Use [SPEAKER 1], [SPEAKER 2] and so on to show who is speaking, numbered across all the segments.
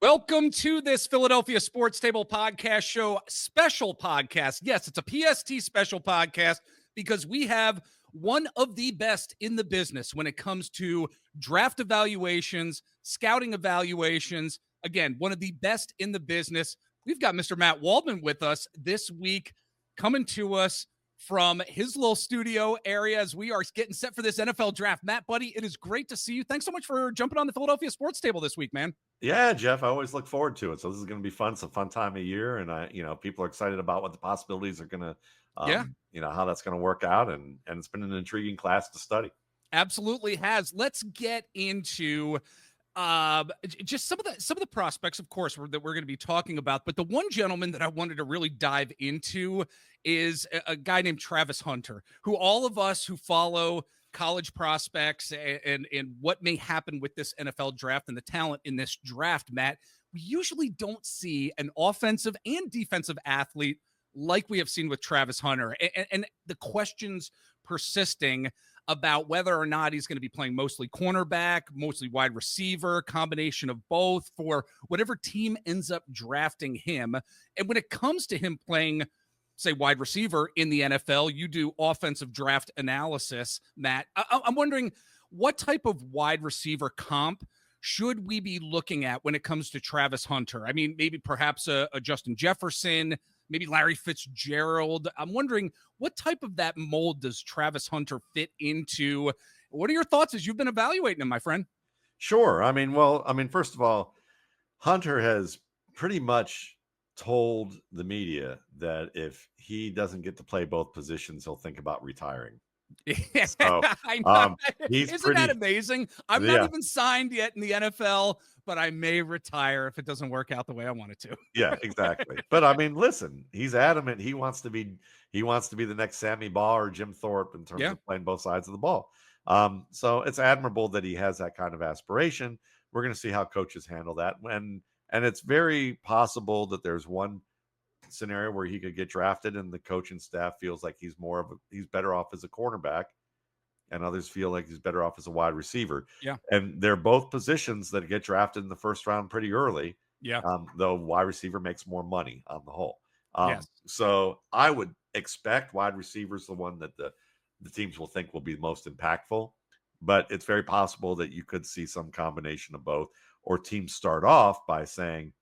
[SPEAKER 1] Welcome to this Philadelphia Sports Table podcast show, special podcast. Yes, it's a PST special podcast because we have one of the best in the business when it comes to draft evaluations, scouting evaluations. Again, one of the best in the business. We've got Mr. Matt Waldman with us this week, coming to us from his little studio area as we are getting set for this NFL draft. Matt, buddy, it is great to see you. Thanks so much for jumping on the Philadelphia Sports Table this week, man.
[SPEAKER 2] Yeah, Jeff, I always look forward to it. So this is going to be fun. It's a fun time of year, and people are excited about what the possibilities are going to, how that's going to work out, and it's been an intriguing class to study.
[SPEAKER 1] Absolutely has. Let's get into just some of the prospects, of course, that we're going to be talking about. But the one gentleman that I wanted to really dive into is a guy named Travis Hunter, who all of us who follow college prospects and what may happen with this NFL draft and the talent in this draft, Matt, we usually don't see an offensive and defensive athlete like we have seen with Travis Hunter. And the questions persisting about whether or not he's going to be playing mostly cornerback, mostly wide receiver, combination of both for whatever team ends up drafting him. And when it comes to him playing, say, wide receiver in the NFL, you do offensive draft analysis, Matt. I'm wondering, what type of wide receiver comp should we be looking at when it comes to Travis Hunter? I mean, maybe perhaps a Justin Jefferson, maybe Larry Fitzgerald. I'm wondering, what type of that mold does Travis Hunter fit into? What are your thoughts as you've been evaluating him, my friend?
[SPEAKER 2] Sure. First of all, Hunter has pretty much told the media that if he doesn't get to play both positions, he'll think about retiring.
[SPEAKER 1] So, I know. Isn't that amazing? I'm not even signed yet in the NFL, but I may retire if it doesn't work out the way I want it to.
[SPEAKER 2] Yeah, exactly. But I mean, listen, he's adamant. He wants to be the next Sammy Baugh or Jim Thorpe in terms of playing both sides of the ball. So it's admirable that he has that kind of aspiration. We're going to see how coaches handle that. And it's very possible that there's one scenario where he could get drafted and the coaching staff feels like he's better off as a cornerback, and others feel like he's better off as a wide receiver.
[SPEAKER 1] Yeah.
[SPEAKER 2] And they're both positions that get drafted in the first round pretty early.
[SPEAKER 1] Yeah.
[SPEAKER 2] Though wide receiver makes more money on the whole.
[SPEAKER 1] Yes.
[SPEAKER 2] So I would expect wide receiver is the one that the teams will think will be most impactful, but it's very possible that you could see some combination of both, or teams start off by saying,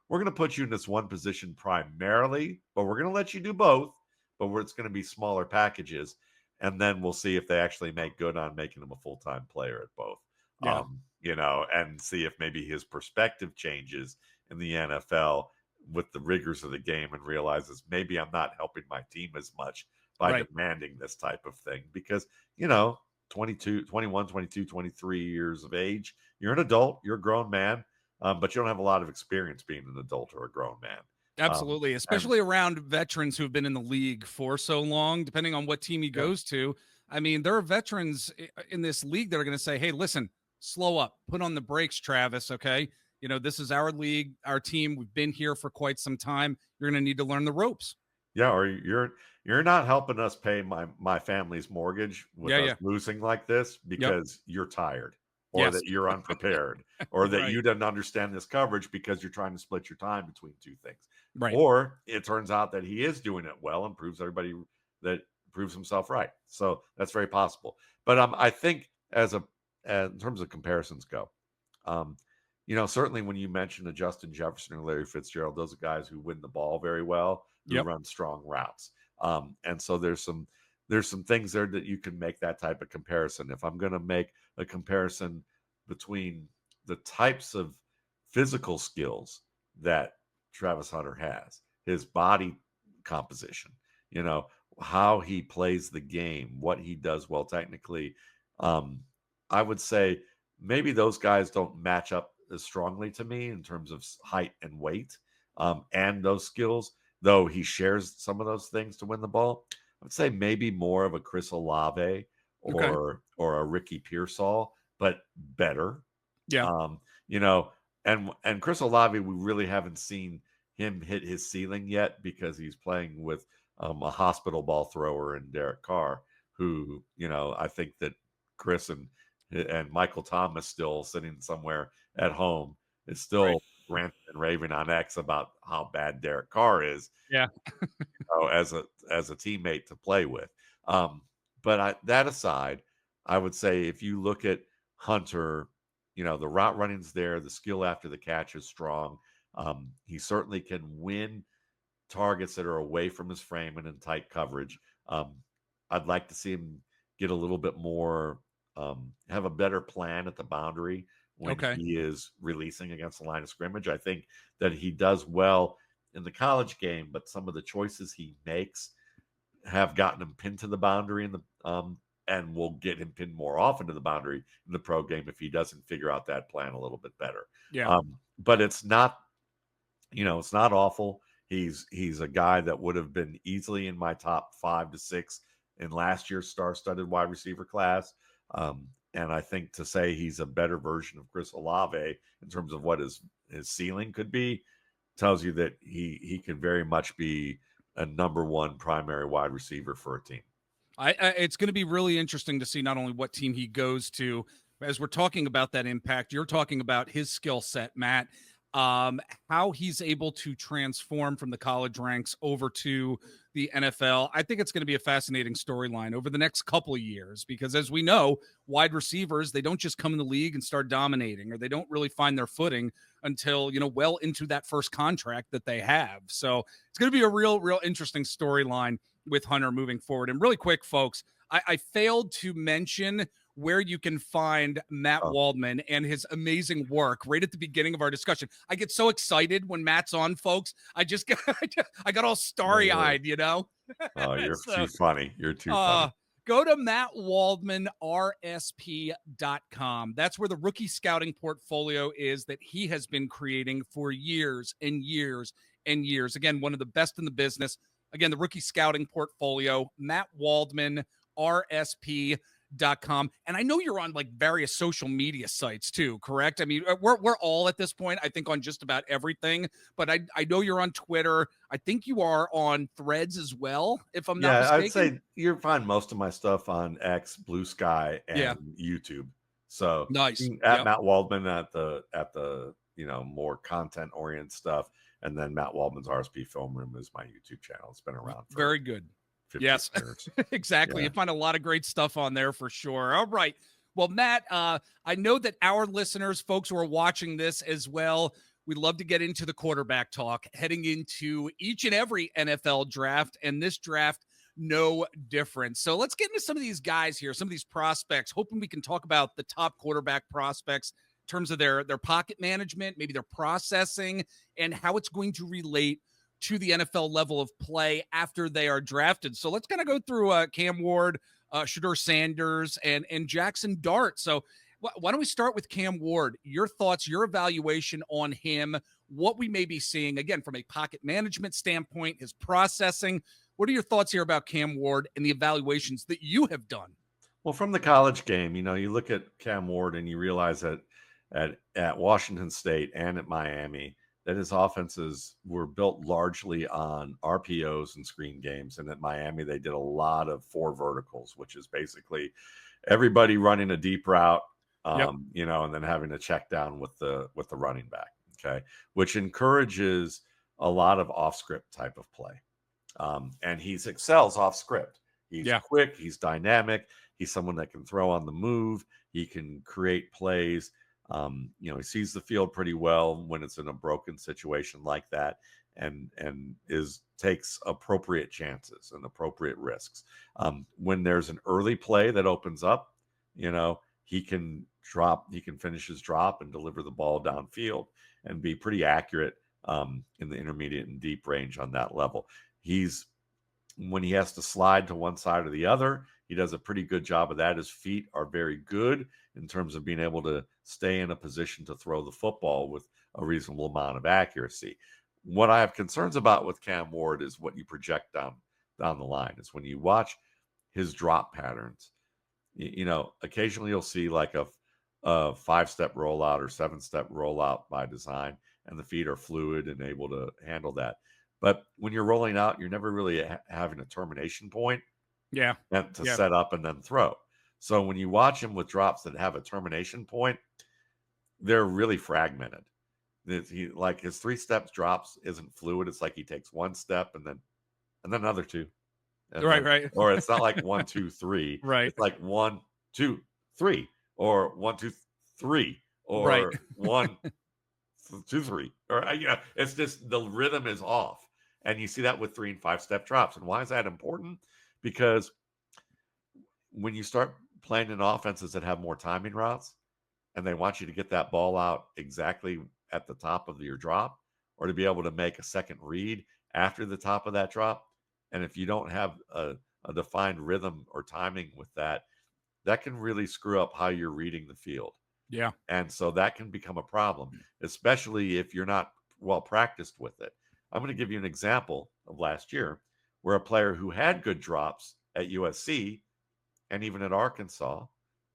[SPEAKER 2] we're going to put you in this one position primarily, but we're going to let you do both, but it's going to be smaller packages. And then we'll see if they actually make good on making him a full-time player at both.
[SPEAKER 1] Yeah.
[SPEAKER 2] And see if maybe his perspective changes in the NFL with the rigors of the game and realizes maybe I'm not helping my team as much by demanding this type of thing. Because, 22, 21, 22, 23 years of age, you're an adult, you're a grown man. But you don't have a lot of experience being an adult or a grown man.
[SPEAKER 1] Absolutely, especially around veterans who have been in the league for so long, depending on what team he goes to. I mean, there are veterans in this league that are going to say, hey, listen, slow up, put on the brakes, Travis, okay? This is our league, our team. We've been here for quite some time. You're going to need to learn the ropes.
[SPEAKER 2] Yeah, or you're not helping us pay my family's mortgage with us losing like this because you're tired. Or that you're unprepared, or that you didn't understand this coverage because you're trying to split your time between two things.
[SPEAKER 1] Right.
[SPEAKER 2] Or it turns out that he is doing it well and proves himself right. So that's very possible. But I think in terms of comparisons go, certainly when you mention a Justin Jefferson or Larry Fitzgerald, those are guys who win the ball very well, who run strong routes. And so there's some things there that you can make that type of comparison. If I'm going to make a comparison between the types of physical skills that Travis Hunter has, his body composition, how he plays the game, what he does well technically, I would say maybe those guys don't match up as strongly to me in terms of height and weight and those skills, though he shares some of those things to win the ball. I would say maybe more of a Chris Olave or a Ricky Pearsall, but better.
[SPEAKER 1] Yeah.
[SPEAKER 2] And Chris Olave, we really haven't seen him hit his ceiling yet because he's playing with a hospital ball thrower in Derek Carr, who, I think that Chris and Michael Thomas still sitting somewhere at home is
[SPEAKER 1] Right.
[SPEAKER 2] still ranting and raving on X about how bad Derek Carr is,
[SPEAKER 1] Yeah.
[SPEAKER 2] as a teammate to play with. Um, but that aside, I would say if you look at Hunter, the route running's there, the skill after the catch is strong. He certainly can win targets that are away from his frame and in tight coverage. Um, I'd like to see him get a little bit more, have a better plan at the boundary when
[SPEAKER 1] Okay.
[SPEAKER 2] he is releasing against the line of scrimmage. I think that he does well in the college game, but some of the choices he makes have gotten him pinned to the boundary and will get him pinned more often to the boundary in the pro game if he doesn't figure out that plan a little bit better.
[SPEAKER 1] Yeah.
[SPEAKER 2] But it's not awful. He's a guy that would have been easily in my top 5 to 6 in last year's star-studded wide receiver class. And I think to say he's a better version of Chris Olave in terms of what his ceiling could be tells you that he can very much be a number one primary wide receiver for a team.
[SPEAKER 1] It's going to be really interesting to see not only what team he goes to, as we're talking about that impact, you're talking about his skill set, Matt, how he's able to transform from the college ranks over to the NFL. I think it's going to be a fascinating storyline over the next couple of years because, as we know, wide receivers, they don't just come in the league and start dominating, or they don't really find their footing until, well into that first contract that they have. So it's going to be a real interesting storyline with Hunter moving forward. And really quick, folks, I failed to mention where you can find Matt
[SPEAKER 2] Oh,
[SPEAKER 1] Waldman and his amazing work right at the beginning of our discussion. I get so excited when Matt's on, folks. I got all
[SPEAKER 2] no worries.
[SPEAKER 1] starry-eyed,
[SPEAKER 2] Oh, you're too
[SPEAKER 1] So
[SPEAKER 2] funny. You're too funny.
[SPEAKER 1] uh go to mattwaldmanrsp.com. That's where the rookie scouting portfolio is that he has been creating for years and years and years. Again, one of the best in the business. Again, the rookie scouting portfolio, Matt Waldman, RSP.com. And I know you're on like various social media sites too, correct? I mean, we're all at this point, I think, on just about everything, but I know you're on Twitter. I think you are on Threads as well, if I'm not
[SPEAKER 2] Yeah, I'd
[SPEAKER 1] mistaken.
[SPEAKER 2] say you'll find most of my stuff on X, Blue Sky,
[SPEAKER 1] Yeah.
[SPEAKER 2] and YouTube. So
[SPEAKER 1] Nice.
[SPEAKER 2] at
[SPEAKER 1] Yep.
[SPEAKER 2] Matt Waldman at the more content oriented stuff, and then Matt Waldman's RSP Film Room is my YouTube channel. It's been around for
[SPEAKER 1] Very good.
[SPEAKER 2] 15
[SPEAKER 1] Yes,
[SPEAKER 2] years.
[SPEAKER 1] exactly.
[SPEAKER 2] Yeah.
[SPEAKER 1] You find a lot of great stuff on there for sure. All right. Well, Matt, I know that our listeners, folks who are watching this as well, we love to get into the quarterback talk heading into each and every NFL draft, and this draft, no different. So let's get into some of these guys here, some of these prospects, hoping we can talk about the top quarterback prospects in terms of their pocket management, maybe their processing, and how it's going to relate to the NFL level of play after they are drafted. So let's kind of go through Cam Ward, Shedeur Sanders, and Jackson Dart. So why don't we start with Cam Ward? Your thoughts, your evaluation on him, what we may be seeing, again, from a pocket management standpoint, his processing. What are your thoughts here about Cam Ward and the evaluations that you have done?
[SPEAKER 2] Well, from the college game, you look at Cam Ward and you realize that at Washington State and at Miami, that his offenses were built largely on RPOs and screen games. And at Miami, they did a lot of four verticals, which is basically everybody running a deep route,
[SPEAKER 1] Yep.
[SPEAKER 2] and then having to check down with the running back. Okay, which encourages a lot of off script type of play. And he excels off script. He's
[SPEAKER 1] Yeah.
[SPEAKER 2] quick. He's dynamic. He's someone that can throw on the move. He can create plays. He sees the field pretty well when it's in a broken situation like that, and takes appropriate chances and appropriate risks. When there's an early play that opens up, he can finish his drop and deliver the ball downfield and be pretty accurate in the intermediate and deep range on that level. When he has to slide to one side or the other, he does a pretty good job of that. His feet are very good in terms of being able to stay in a position to throw the football with a reasonable amount of accuracy. What I have concerns about with Cam Ward is what you project down the line. Is when you watch his drop patterns. Occasionally you'll see like a 5-step rollout or 7-step rollout by design, and the feet are fluid and able to handle that. But when you're rolling out, you're never really having a termination point
[SPEAKER 1] Yeah.
[SPEAKER 2] to
[SPEAKER 1] Yeah.
[SPEAKER 2] set up and then throw. So when you watch him with drops that have a termination point, they're really fragmented. He like his 3 steps drops isn't fluid. It's like he takes 1 step and then another 2, and
[SPEAKER 1] Right,
[SPEAKER 2] then,
[SPEAKER 1] right.
[SPEAKER 2] or it's not like 1, 2, 3.
[SPEAKER 1] Right.
[SPEAKER 2] It's like 1, 2, 3, or 1, 2, 3,
[SPEAKER 1] Right.
[SPEAKER 2] or 1, 2, 3, or it's just the rhythm is off, and you see that with 3 and 5 step drops. And why is that important? Because when you start playing in offenses that have more timing routes, and they want you to get that ball out exactly at the top of your drop, or to be able to make a second read after the top of that drop. And if you don't have a defined rhythm or timing with that, that can really screw up how you're reading the field.
[SPEAKER 1] Yeah.
[SPEAKER 2] And so that can become a problem, especially if you're not well practiced with it. I'm going to give you an example of last year where a player who had good drops at USC and even at Arkansas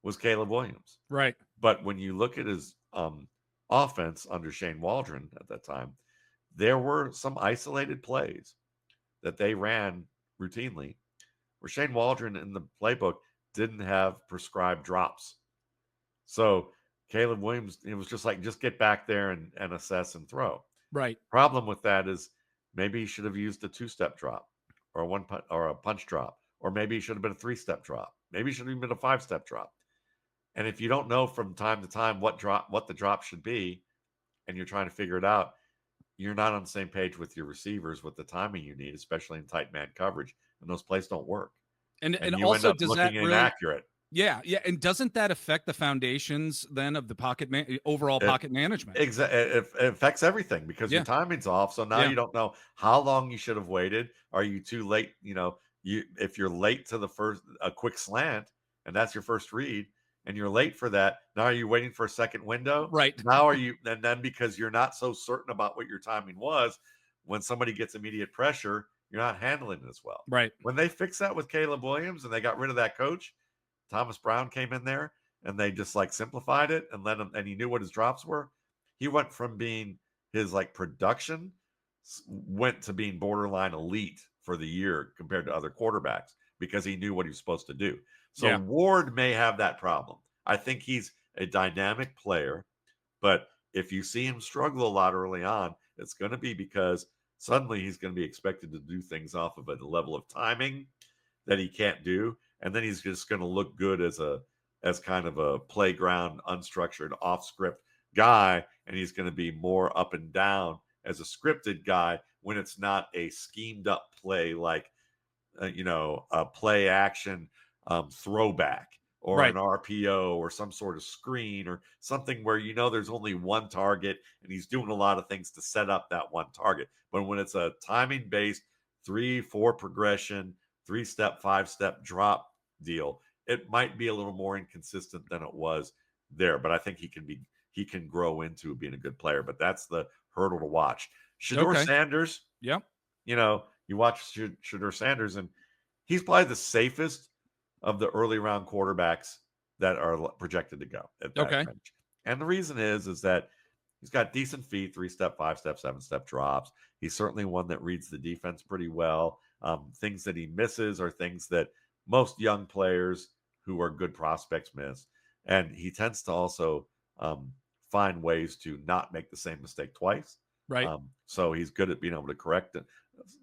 [SPEAKER 2] was Caleb Williams.
[SPEAKER 1] Right.
[SPEAKER 2] But when you look at his offense under Shane Waldron at that time, there were some isolated plays that they ran routinely where Shane Waldron in the playbook didn't have prescribed drops. So Caleb Williams, it was just like, just get back there and assess and throw.
[SPEAKER 1] Right.
[SPEAKER 2] Problem with that is maybe he should have used a 2-step drop or a punch drop, or maybe he should have been a 3-step drop. Maybe he should have even been a 5-step drop. And if you don't know from time to time what the drop should be, and you're trying to figure it out, you're not on the same page with your receivers with the timing you need, especially in tight man coverage, and those plays don't work.
[SPEAKER 1] And
[SPEAKER 2] And you end
[SPEAKER 1] also,
[SPEAKER 2] up
[SPEAKER 1] does that
[SPEAKER 2] looking
[SPEAKER 1] really?
[SPEAKER 2] inaccurate.
[SPEAKER 1] Yeah, yeah. And doesn't that affect the foundations then of the overall
[SPEAKER 2] It,
[SPEAKER 1] pocket management?
[SPEAKER 2] it affects everything because your
[SPEAKER 1] Yeah.
[SPEAKER 2] timing's off. So now
[SPEAKER 1] Yeah.
[SPEAKER 2] you don't know how long you should have waited. Are you too late? If you're late to a quick slant, and that's your first read, and you're late for that, now are you waiting for a second window?
[SPEAKER 1] Right.
[SPEAKER 2] Now and then because you're not so certain about what your timing was, when somebody gets immediate pressure, you're not handling it as well.
[SPEAKER 1] Right.
[SPEAKER 2] When they fixed that with Caleb Williams and they got rid of that coach, Thomas Brown came in there and they just like simplified it and let him, and he knew what his drops were. He went from being his like production went to being borderline elite for the year compared to other quarterbacks because he knew what he was supposed to do. So
[SPEAKER 1] Yeah.
[SPEAKER 2] Ward may have that problem. I think he's a dynamic player, but if you see him struggle a lot early on, it's going to be because suddenly he's going to be expected to do things off of a level of timing that he can't do, and then he's just going to look good as kind of a playground, unstructured, off script guy, and he's going to be more up and down as a scripted guy when it's not a schemed up play like a play action throwback or an
[SPEAKER 1] Right.
[SPEAKER 2] RPO or some sort of screen or something where there's only one target and he's doing a lot of things to set up that one target. But when it's a timing based 3-4 progression, 3-step, 5-step drop deal, it might be a little more inconsistent than it was there. But I think he can grow into being a good player. But that's the hurdle to watch. Shedeur
[SPEAKER 1] Okay.
[SPEAKER 2] Sanders,
[SPEAKER 1] Yeah.
[SPEAKER 2] you watch Shedeur Sanders, and he's probably the safest of the early round quarterbacks that are projected to go at that
[SPEAKER 1] Okay.
[SPEAKER 2] range. And the reason is that he's got decent feet, 3-step, 5-step, 7-step drops. He's certainly one that reads the defense pretty well. Things that he misses are things that most young players who are good prospects miss. And he tends to also find ways to not make the same mistake twice.
[SPEAKER 1] Right.
[SPEAKER 2] So he's good at being able to correct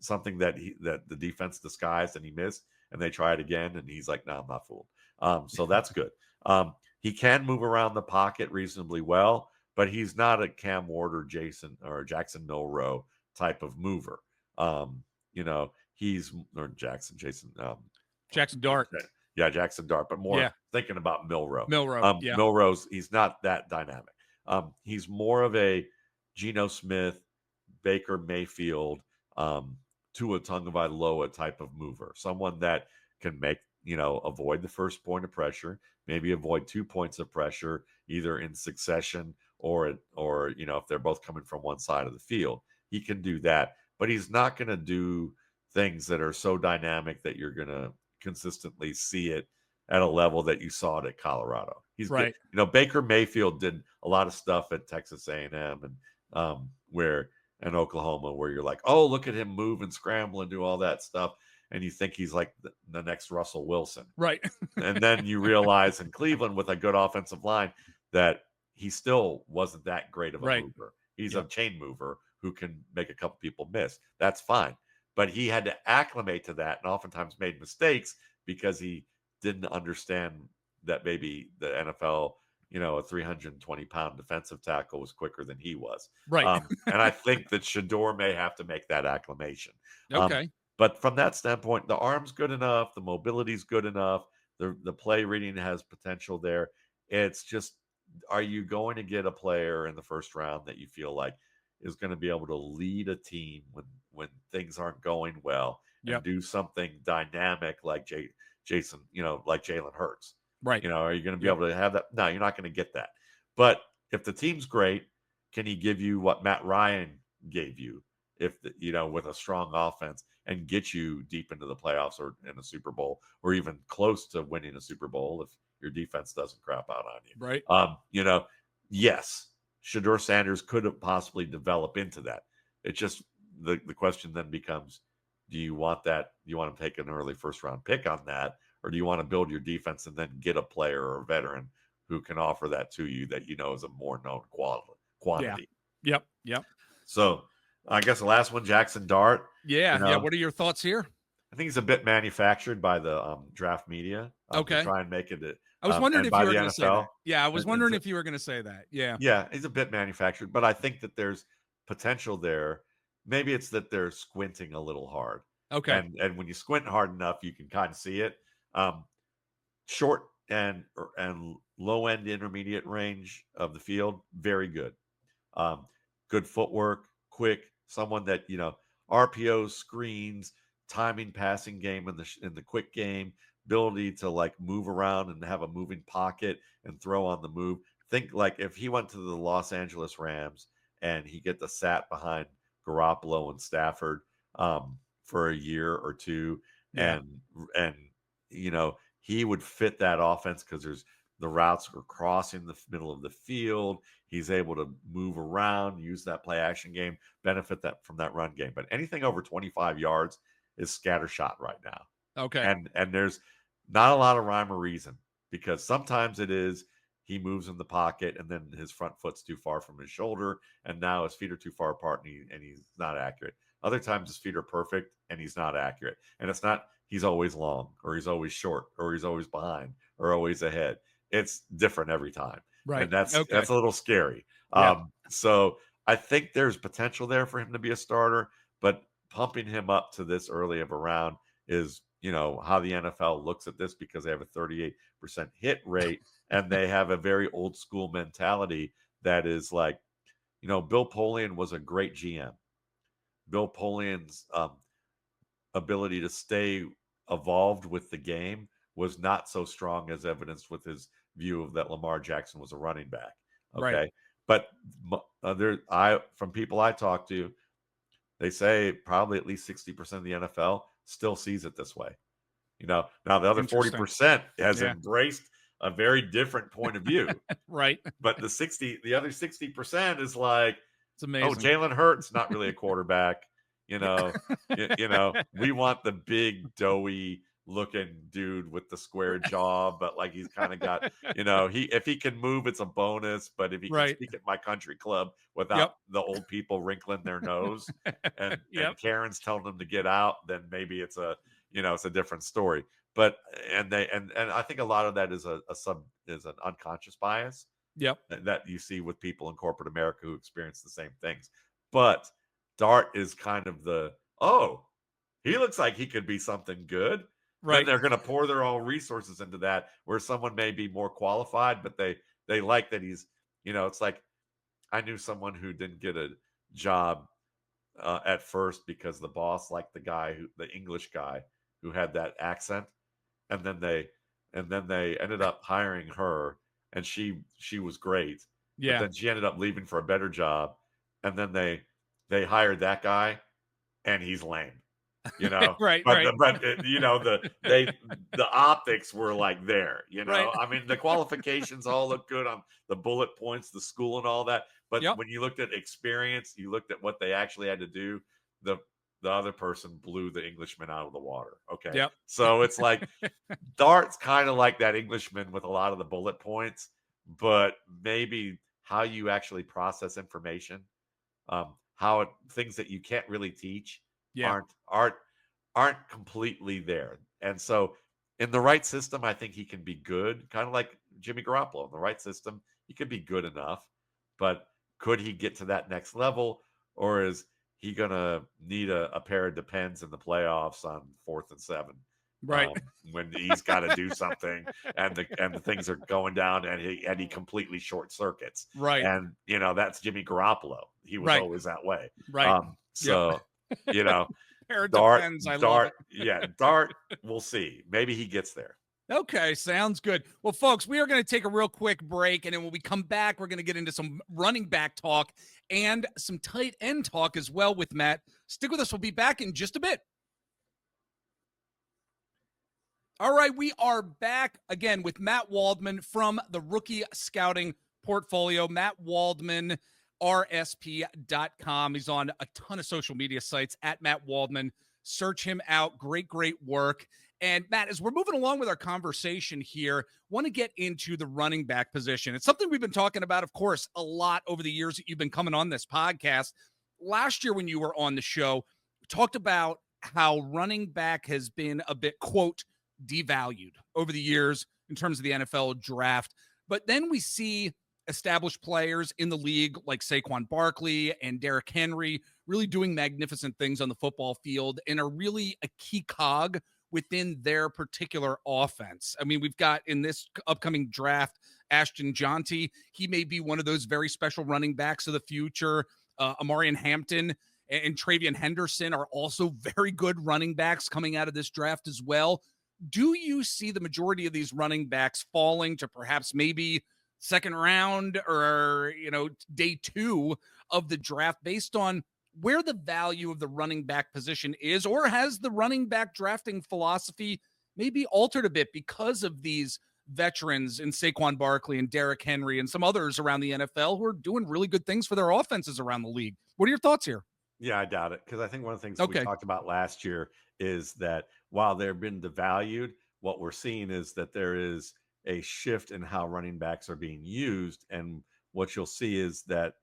[SPEAKER 2] something that the defense disguised and he missed, and they try it again, and he's like, "No, I'm not fooled." So that's good. He can move around the pocket reasonably well, but he's not a Cam Ward or Jackson Milroe type of mover. He's or Jason.
[SPEAKER 1] Jackson Dart.
[SPEAKER 2] Yeah, Jackson Dart, but more
[SPEAKER 1] Yeah.
[SPEAKER 2] thinking about Milroe.
[SPEAKER 1] Milroe. Yeah.
[SPEAKER 2] Milroe's he's not that dynamic. He's more of a Geno Smith, Baker Mayfield, Tua Tagovailoa type of mover, someone that can avoid the first point of pressure, maybe avoid 2 points of pressure, either in succession or if they're both coming from one side of the field. He can do that, but he's not going to do things that are so dynamic that you're going to consistently see it at a level that you saw it at Colorado. He's
[SPEAKER 1] right.
[SPEAKER 2] good. Baker Mayfield did a lot of stuff at Texas A&M and in Oklahoma where you're like, oh, look at him move and scramble and do all that stuff. And you think he's like the next Russell Wilson.
[SPEAKER 1] Right.
[SPEAKER 2] And then you realize in Cleveland with a good offensive line that he still wasn't that great of a
[SPEAKER 1] right.
[SPEAKER 2] mover. He's a
[SPEAKER 1] Yep.
[SPEAKER 2] chain mover who can make a couple people miss. That's fine. But he had to acclimate to that and oftentimes made mistakes because he didn't understand that maybe the NFL, a 320-pound defensive tackle was quicker than he was.
[SPEAKER 1] Right.
[SPEAKER 2] And I think that Shador may have to make that acclimation. Um,
[SPEAKER 1] Okay.
[SPEAKER 2] but from that standpoint, the arm's good enough, the mobility's good enough, the play reading has potential there. It's just, are you going to get a player in the first round that you feel like is going to be able to lead a team when things aren't going well and
[SPEAKER 1] Yep.
[SPEAKER 2] do something dynamic like Jason, like Jalen Hurts?
[SPEAKER 1] Right.
[SPEAKER 2] Are you going to be
[SPEAKER 1] Yep.
[SPEAKER 2] able to have that? No, you're not going to get that. But if the team's great, can he give you what Matt Ryan gave you? If with a strong offense and get you deep into the playoffs or in a Super Bowl or even close to winning a Super Bowl if your defense doesn't crap out on you.
[SPEAKER 1] Right.
[SPEAKER 2] Yes, Shador Sanders could have possibly develop into that. It's just the question then becomes, do you want that? Do you want to take an early first round pick on that? Or do you want to build your defense and then get a player or a veteran who can offer that to you that is a more known
[SPEAKER 1] Yeah.
[SPEAKER 2] quantity?
[SPEAKER 1] Yep. Yep.
[SPEAKER 2] So I guess the last one, Jackson Dart.
[SPEAKER 1] Yeah. Yeah. What are your thoughts here?
[SPEAKER 2] I think he's a bit manufactured by the draft media to
[SPEAKER 1] Okay.
[SPEAKER 2] try and make it,
[SPEAKER 1] I was wondering
[SPEAKER 2] and
[SPEAKER 1] if you
[SPEAKER 2] by
[SPEAKER 1] were
[SPEAKER 2] the
[SPEAKER 1] going to say that.
[SPEAKER 2] NFL.
[SPEAKER 1] Yeah. I was wondering
[SPEAKER 2] So,
[SPEAKER 1] if you were going to say that. Yeah.
[SPEAKER 2] yeah, he's a bit manufactured, but I think that there's potential there. Maybe it's that they're squinting a little hard,
[SPEAKER 1] Okay.
[SPEAKER 2] and when you squint hard enough, you can kind of see it. Short and low end intermediate range of the field, very good. Good footwork, quick, someone that RPO screens, timing, passing game in the quick game, ability to like move around and have a moving pocket and throw on the move. Think like if he went to the Los Angeles Rams and he get the sat behind Garoppolo and Stafford for a year or two,
[SPEAKER 1] Yeah.
[SPEAKER 2] and he would fit that offense because the routes are crossing the middle of the field. He's able to move around, use that play action game, benefit that from that run game. But anything over 25 yards is scattershot right now.
[SPEAKER 1] Okay.
[SPEAKER 2] And there's not a lot of rhyme or reason because sometimes it is he moves in the pocket and then his front foot's too far from his shoulder and now his feet are too far apart and he's not accurate. Other times his feet are perfect and he's not accurate. And it's not he's always long or he's always short or he's always behind or always ahead. It's different every time.
[SPEAKER 1] Right.
[SPEAKER 2] And that's
[SPEAKER 1] Okay.
[SPEAKER 2] a little scary.
[SPEAKER 1] Yeah.
[SPEAKER 2] So I think there's potential there for him to be a starter, but pumping him up to this early of a round is, how the NFL looks at this because they have a 38% hit rate and they have a very old school mentality that is like, Bill Polian was a great GM. Bill Polian's ability to stay evolved with the game was not so strong as evidenced with his view of that Lamar Jackson was a running back.
[SPEAKER 1] Right.
[SPEAKER 2] Okay. But from people I talk to, they say probably at least 60% of the NFL still sees it this way. Now the other
[SPEAKER 1] Interesting.
[SPEAKER 2] 40% has
[SPEAKER 1] Yeah.
[SPEAKER 2] embraced a very different point of view.
[SPEAKER 1] Right.
[SPEAKER 2] But the other 60% is like,
[SPEAKER 1] It's
[SPEAKER 2] oh,
[SPEAKER 1] amazing.
[SPEAKER 2] Jalen Hurts, not really a quarterback. We want the big, doughy looking dude with the square jaw, but like he's kind of got, if he can move, it's a bonus. But if he can
[SPEAKER 1] Right.
[SPEAKER 2] speak at my country club without
[SPEAKER 1] Yep.
[SPEAKER 2] the old people wrinkling their nose and
[SPEAKER 1] Yep.
[SPEAKER 2] Karen's telling them to get out, then maybe it's a different story. But and I think a lot of that is is an unconscious bias
[SPEAKER 1] Yep.
[SPEAKER 2] that you see with people in corporate America who experience the same things. But Dart is kind of he looks like he could be something good. Then
[SPEAKER 1] Right.
[SPEAKER 2] they're going to pour their own resources into that where someone may be more qualified, but they like that he's, it's like I knew someone who didn't get a job at first because the boss liked the English guy who had that accent, and then they ended up hiring her, and she was great, but
[SPEAKER 1] Yeah.
[SPEAKER 2] then she ended up leaving for a better job, and then they hired that guy, and he's lame,
[SPEAKER 1] Right.
[SPEAKER 2] but
[SPEAKER 1] Right.
[SPEAKER 2] the optics were like there,
[SPEAKER 1] Right.
[SPEAKER 2] I mean the qualifications all look good on the bullet points, the school and all that, but
[SPEAKER 1] Yep.
[SPEAKER 2] when you looked at experience, you looked at what they actually had to do, the the other person blew the Englishman out of the water. Okay.
[SPEAKER 1] Yep.
[SPEAKER 2] So it's like Dart's kind of like that Englishman with a lot of the bullet points, but maybe how you actually process information things that you can't really teach
[SPEAKER 1] Yeah.
[SPEAKER 2] aren't completely there. And so in the right system, I think he can be good, kind of like Jimmy Garoppolo. In the right system, he could be good enough, but could he get to that next level, or is he gonna need a pair of Depends in the playoffs on 4th and 7?
[SPEAKER 1] Right.
[SPEAKER 2] When he's got to do something and the things are going down and he completely short circuits.
[SPEAKER 1] Right.
[SPEAKER 2] And that's Jimmy Garoppolo. He was
[SPEAKER 1] Right.
[SPEAKER 2] always that way.
[SPEAKER 1] Right. Yep.
[SPEAKER 2] So you know,
[SPEAKER 1] Pair of
[SPEAKER 2] Dart,
[SPEAKER 1] Depends. I love
[SPEAKER 2] Dart,
[SPEAKER 1] it.
[SPEAKER 2] yeah, Dart. We'll see. Maybe he gets there.
[SPEAKER 1] Okay, sounds good. Well, folks, we are going to take a real quick break, and then when we come back, we're going to get into some running back talk and some tight end talk as well with Matt. Stick with us. We'll be back in just a bit. All right, we are back again with Matt Waldman from the Rookie Scouting Portfolio. Matt Waldman, RSP.com. He's on a ton of social media sites at Matt Waldman. Search him out. Great, great work. And Matt, as we're moving along with our conversation here, want to get into the running back position. It's something we've been talking about, of course, a lot over the years that you've been coming on this podcast. Last year when you were on the show, we talked about how running back has been a bit, quote, devalued over the years in terms of the NFL draft. But then we see established players in the league like Saquon Barkley and Derrick Henry really doing magnificent things on the football field and are really a key cog within their particular offense. I mean, we've got in this upcoming draft, Ashton Jonty. He may be one of those very special running backs of the future. Amarian Hampton and Travion Henderson are also very good running backs coming out of this draft as well. Do you see the majority of these running backs falling to perhaps maybe second round or, day 2 of the draft based on where the value of the running back position is, or has the running back drafting philosophy maybe altered a bit because of these veterans in Saquon Barkley and Derrick Henry and some others around the NFL who are doing really good things for their offenses around the league? What are your thoughts here?
[SPEAKER 2] Yeah, I doubt it, because I think one of the things we
[SPEAKER 1] Okay.
[SPEAKER 2] talked about last year is that while they've been devalued, what we're seeing is that there is a shift in how running backs are being used, and what you'll see is that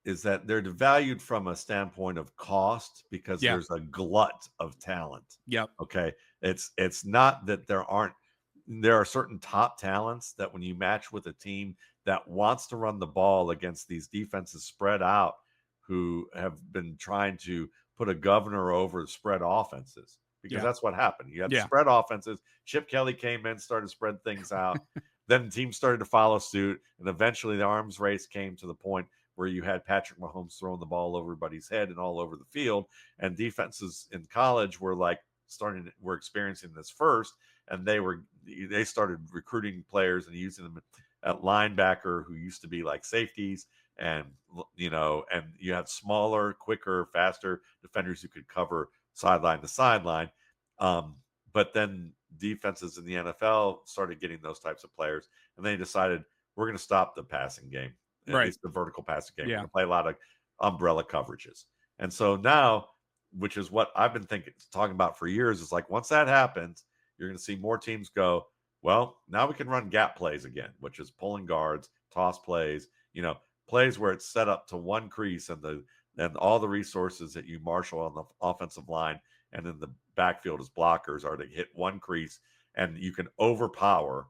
[SPEAKER 2] they're devalued from a standpoint of cost because
[SPEAKER 1] Yeah.
[SPEAKER 2] there's a glut of talent.
[SPEAKER 1] Yep.
[SPEAKER 2] Okay, it's not that there are certain top talents that when you match with a team that wants to run the ball against these defenses spread out, who have been trying to put a governor over spread offenses, because
[SPEAKER 1] Yeah.
[SPEAKER 2] that's what happened. You had
[SPEAKER 1] Yeah.
[SPEAKER 2] spread offenses. Chip Kelly came in, started to spread things out. Then teams started to follow suit, and eventually the arms race came to the point where you had Patrick Mahomes throwing the ball over everybody's head and all over the field, and defenses in college were experiencing this first, and they started recruiting players and using them at linebacker who used to be like safeties, and you have smaller, quicker, faster defenders who could cover sideline to sideline. But then defenses in the NFL started getting those types of players, and they decided we're going to stop the passing game, at
[SPEAKER 1] Right.
[SPEAKER 2] least the vertical passing game.
[SPEAKER 1] Yeah.
[SPEAKER 2] We're going to play a lot of umbrella coverages. And so now, which is what I've been talking about for years, is like once that happens, you're going to see more teams go, well, now we can run gap plays again, which is pulling guards, toss plays, plays where it's set up to one crease and all the resources that you marshal on the offensive line and in the backfield as blockers are to hit one crease, and you can overpower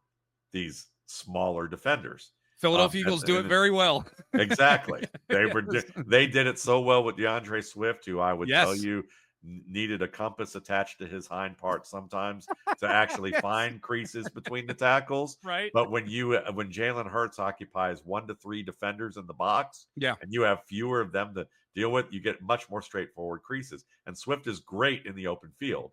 [SPEAKER 2] these smaller defenders.
[SPEAKER 1] Philadelphia Eagles do it very well.
[SPEAKER 2] Exactly. They did it so well with DeAndre Swift, who I would tell
[SPEAKER 1] Yes.
[SPEAKER 2] you needed a compass attached to his hind part sometimes to actually
[SPEAKER 1] Yes.
[SPEAKER 2] find creases between the tackles.
[SPEAKER 1] Right.
[SPEAKER 2] But when Jalen Hurts occupies 1 to 3 defenders in the box,
[SPEAKER 1] Yeah.
[SPEAKER 2] and you have fewer of them to deal with, you get much more straightforward creases. And Swift is great in the open field.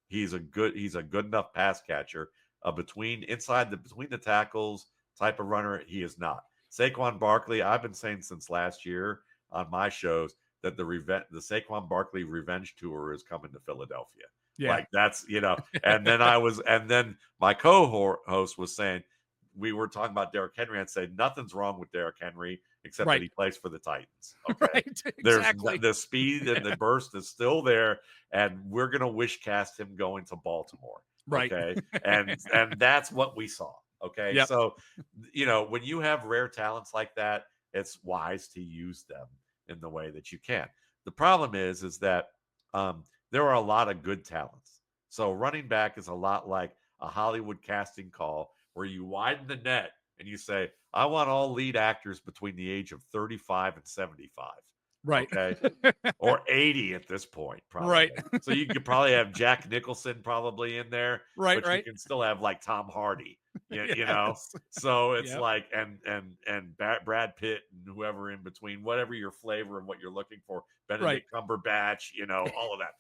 [SPEAKER 2] He's a good enough pass catcher. Between the tackles type of runner, he is not. Saquon Barkley, I've been saying since last year on my shows that the Saquon Barkley revenge tour is coming to Philadelphia.
[SPEAKER 1] Yeah.
[SPEAKER 2] Like that's, and then my co-host was saying, we were talking about Derrick Henry and say nothing's wrong with Derrick Henry except
[SPEAKER 1] Right.
[SPEAKER 2] that he plays for the Titans. Okay.
[SPEAKER 1] Right.
[SPEAKER 2] There's
[SPEAKER 1] Exactly.
[SPEAKER 2] the speed and the burst is still there, and we're gonna wish cast him going to Baltimore.
[SPEAKER 1] Right.
[SPEAKER 2] Okay. And that's what we saw. Okay.
[SPEAKER 1] Yep.
[SPEAKER 2] So when you have rare talents like that, it's wise to use them in the way that you can. The problem is that there are a lot of good talents. So running back is a lot like a Hollywood casting call where you widen the net and you say, I want all lead actors between the age of 35 and 75.
[SPEAKER 1] Right.
[SPEAKER 2] Okay. Or 80 at this point,
[SPEAKER 1] Right.
[SPEAKER 2] probably. So you could probably have Jack Nicholson probably in there,
[SPEAKER 1] Right.
[SPEAKER 2] but you
[SPEAKER 1] Right.
[SPEAKER 2] can still have like Tom Hardy, you know?
[SPEAKER 1] Yes.
[SPEAKER 2] So it's
[SPEAKER 1] Yep.
[SPEAKER 2] like, and Brad Pitt and whoever in between, whatever your flavor of what you're looking for,
[SPEAKER 1] Right.
[SPEAKER 2] Benedict Cumberbatch, all of that,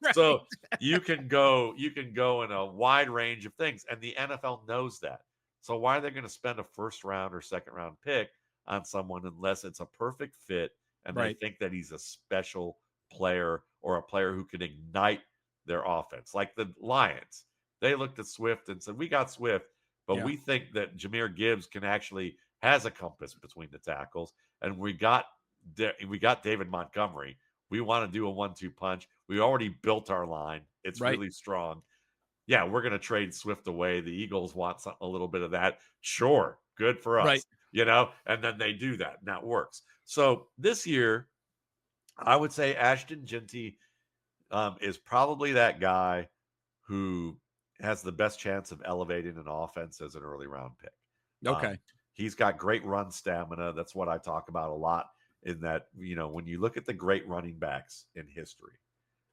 [SPEAKER 1] Right.
[SPEAKER 2] so you can go in a wide range of things, and the NFL knows that. So why are they going to spend a first round or second round pick on someone unless it's a perfect fit and they
[SPEAKER 1] Right.
[SPEAKER 2] think that he's a special player or a player who can ignite their offense? Like the Lions, they looked at Swift and said, "We got Swift, but
[SPEAKER 1] Yeah.
[SPEAKER 2] we think that Jahmyr Gibbs can actually has a compass between the tackles, and we got David Montgomery. We want to do a 1-2 punch. We already built our line. It's
[SPEAKER 1] Right.
[SPEAKER 2] really strong. Yeah, we're going to trade Swift away. The Eagles want a little bit of that. Sure, good for
[SPEAKER 1] Right.
[SPEAKER 2] us, and then they do that, and that works. So this year, I would say Ashton Genty is probably that guy who has the best chance of elevating an offense as an early round pick. Um,
[SPEAKER 1] Okay.
[SPEAKER 2] he's got great run stamina. That's what I talk about a lot. In that, when you look at the great running backs in history,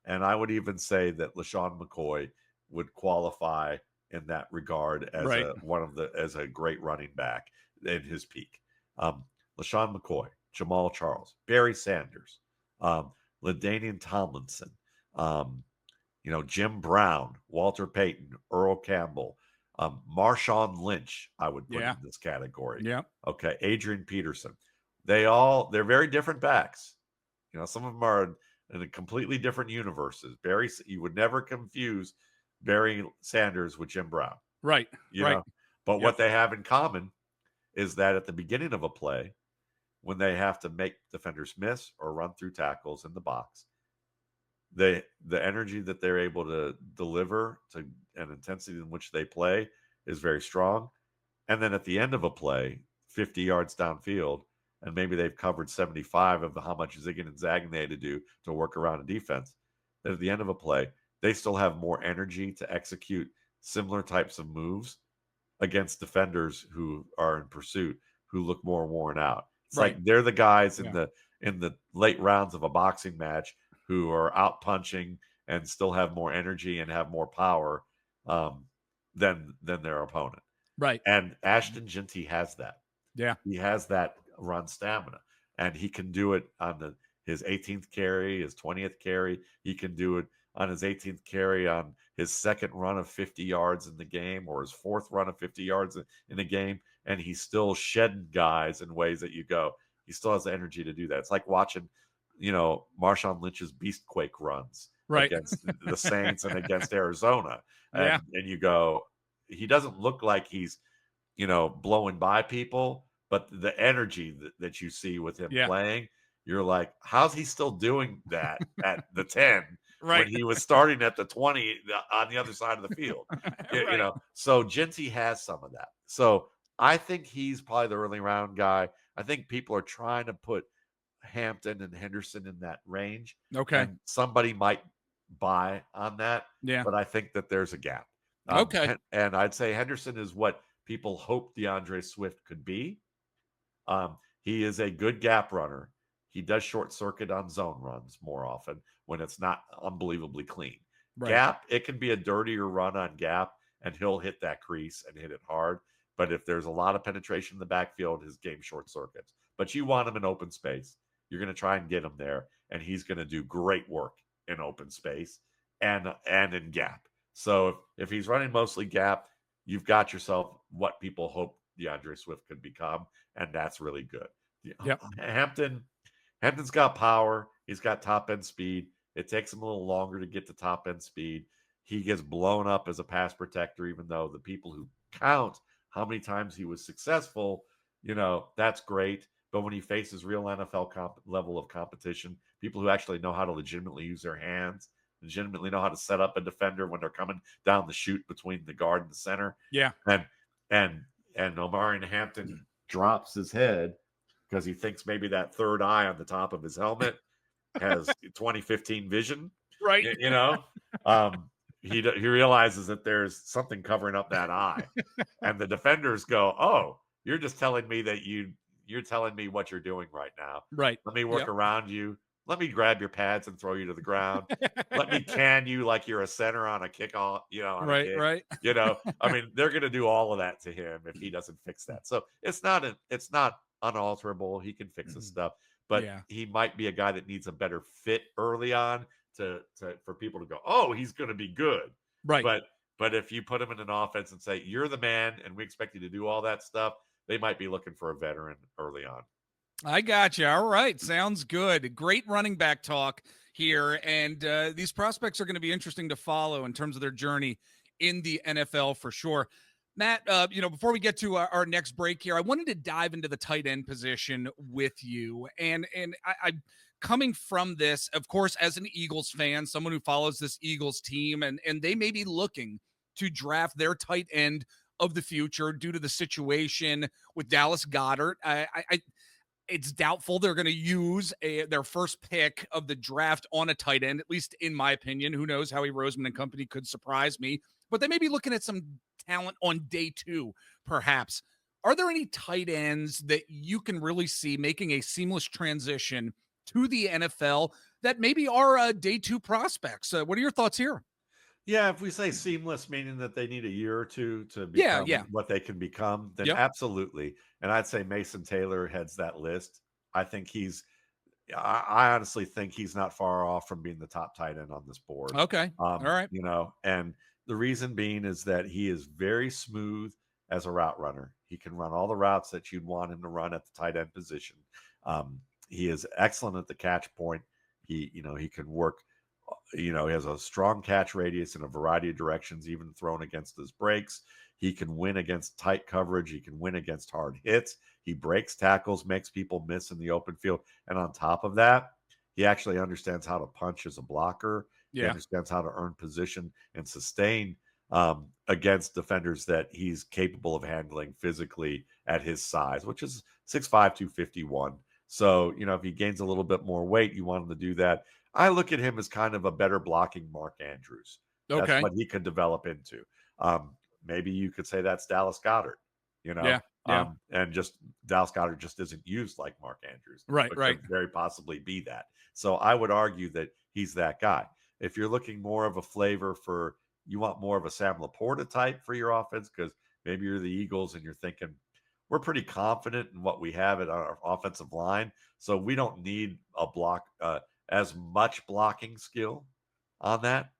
[SPEAKER 2] and I would even say that LaShawn McCoy would qualify in that regard as
[SPEAKER 1] Right.
[SPEAKER 2] as a great running back in his peak. LaShawn McCoy, Jamal Charles, Barry Sanders, LaDainian Tomlinson, um, Jim Brown, Walter Payton, Earl Campbell, Marshawn Lynch, I would put
[SPEAKER 1] Yeah.
[SPEAKER 2] in this category.
[SPEAKER 1] Yeah.
[SPEAKER 2] Okay, Adrian Peterson. They're very different backs. Some of them are in a completely different universes. You would never confuse Barry Sanders with Jim Brown,
[SPEAKER 1] Right.
[SPEAKER 2] you
[SPEAKER 1] Right.
[SPEAKER 2] know. But
[SPEAKER 1] Yep.
[SPEAKER 2] what they have in common is that at the beginning of a play, when they have to make defenders miss or run through tackles in the box, the energy that they're able to deliver to an intensity in which they play is very strong. And then at the end of a play, 50 yards downfield, and maybe they've covered 75 of the how much zigging and zagging they had to do to work around a defense. Then at the end of a play, they still have more energy to execute similar types of moves against defenders who are in pursuit, who look more worn out. It's
[SPEAKER 1] Right.
[SPEAKER 2] like they're the guys
[SPEAKER 1] Yeah.
[SPEAKER 2] in the late rounds of a boxing match who are out punching and still have more energy and have more power um, than their opponent.
[SPEAKER 1] Right.
[SPEAKER 2] And Ashton Genty has that.
[SPEAKER 1] Yeah.
[SPEAKER 2] He has that run stamina, and he can do it on his 18th carry, his 20th carry. He can do it on his 18th carry on his second run of 50 yards in the game or his fourth run of 50 yards in a game, and he's still shedding guys in ways that you go, he still has the energy to do that. It's like watching, Marshawn Lynch's Beastquake runs
[SPEAKER 1] Right.
[SPEAKER 2] against the Saints and against Arizona.
[SPEAKER 1] Yeah.
[SPEAKER 2] And you go, he doesn't look like he's, blowing by people, but the energy that you see with him
[SPEAKER 1] Yeah.
[SPEAKER 2] playing, you're like, how's he still doing that at the 10 when
[SPEAKER 1] Right.
[SPEAKER 2] he was starting at the 20 on the other side of the field?
[SPEAKER 1] Right.
[SPEAKER 2] So Genty has some of that. So I think he's probably the early round guy. I think people are trying to put Hampton and Henderson in that range,
[SPEAKER 1] Okay.
[SPEAKER 2] and somebody might buy on that,
[SPEAKER 1] Yeah.
[SPEAKER 2] but I think that there's a gap.
[SPEAKER 1] Okay.
[SPEAKER 2] And I'd say Henderson is what people hope DeAndre Swift could be. He is a good gap runner. He does short circuit on zone runs more often when it's not unbelievably clean.
[SPEAKER 1] Right.
[SPEAKER 2] Gap, it can be a dirtier run on gap, and he'll hit that crease and hit it hard. But if there's a lot of penetration in the backfield, his game short circuits. But you want him in open space. You're going to try and get him there, and he's going to do great work in open space and in gap. So if he's running mostly gap, you've got yourself what people hope DeAndre Swift could become, and that's really good.
[SPEAKER 1] Yep.
[SPEAKER 2] Hampton's got power. He's got top end speed. It takes him a little longer to get to top end speed. He gets blown up as a pass protector, even though the people who count how many times he was successful, that's great. But when he faces real NFL level of competition, people who actually know how to legitimately use their hands, legitimately know how to set up a defender when they're coming down the chute between the guard and the center,
[SPEAKER 1] Yeah.
[SPEAKER 2] and Omarion Hampton drops his head because he thinks maybe that third eye on the top of his helmet has 2015 vision.
[SPEAKER 1] Right.
[SPEAKER 2] You know, he realizes that there's something covering up that eye, and the defenders go, "Oh, you're just telling me that you're telling me what you're doing right now.
[SPEAKER 1] Right.
[SPEAKER 2] Let me work
[SPEAKER 1] Yep.
[SPEAKER 2] around you. Let me grab your pads and throw you to the ground. Let me can you like you're a center on a kickoff, on a
[SPEAKER 1] Right.
[SPEAKER 2] kick.
[SPEAKER 1] Right.
[SPEAKER 2] I mean, they're going to do all of that to him if he doesn't fix that. So it's not unalterable. He can fix his
[SPEAKER 1] Mhm.
[SPEAKER 2] stuff, but
[SPEAKER 1] Yeah.
[SPEAKER 2] he might be a guy that needs a better fit early on to for people to go, oh, he's going to be good.
[SPEAKER 1] Right.
[SPEAKER 2] But if you put him in an offense and say you're the man and we expect you to do all that stuff, they might be looking for a veteran early on.
[SPEAKER 1] I got you. All right. Sounds good. Great running back talk here. And these prospects are going to be interesting to follow in terms of their journey in the NFL for sure. Matt, before we get to our next break here, I wanted to dive into the tight end position with you. And I coming from this, of course, as an Eagles fan, someone who follows this Eagles team, and they may be looking to draft their tight end of the future due to the situation with Dallas Goedert. It's doubtful they're going to use their first pick of the draft on a tight end, at least in my opinion. Who knows? Howie Roseman and company could surprise me, but they may be looking at some talent on day 2, perhaps. Are there any tight ends that you can really see making a seamless transition to the NFL that maybe are day 2 prospects? What are your thoughts here?
[SPEAKER 2] Yeah, if we say seamless, meaning that they need a year or two to
[SPEAKER 1] Yeah,
[SPEAKER 2] become
[SPEAKER 1] yeah.
[SPEAKER 2] what they can become, then
[SPEAKER 1] Yep.
[SPEAKER 2] absolutely. And I'd say Mason Taylor heads that list. I think I honestly think he's not far off from being the top tight end on this board.
[SPEAKER 1] Okay. All right.
[SPEAKER 2] And the reason being is that he is very smooth as a route runner. He can run all the routes that you'd want him to run at the tight end position. He is excellent at the catch point. He can work. He has a strong catch radius in a variety of directions, even thrown against his breaks. He can win against tight coverage. He can win against hard hits. He breaks tackles, makes people miss in the open field. And on top of that, he actually understands how to punch as a blocker. He
[SPEAKER 1] Yeah.
[SPEAKER 2] understands how to earn position and sustain against defenders that he's capable of handling physically at his size, which is 6'5", 251. So, if he gains a little bit more weight, you want him to do that. I look at him as kind of a better blocking Mark Andrews. That's
[SPEAKER 1] Okay.
[SPEAKER 2] what he could develop into. Maybe you could say that's Dallas Goedert,
[SPEAKER 1] Yeah. Yeah.
[SPEAKER 2] and just Dallas Goedert just isn't used like Mark Andrews,
[SPEAKER 1] Right.
[SPEAKER 2] but
[SPEAKER 1] Right.
[SPEAKER 2] could very possibly be that. So I would argue that he's that guy. If you're looking more of a flavor for, you want more of a Sam Laporta type for your offense, because maybe you're the Eagles and you're thinking, we're pretty confident in what we have at our offensive line, so we don't need a block as much blocking skill on that.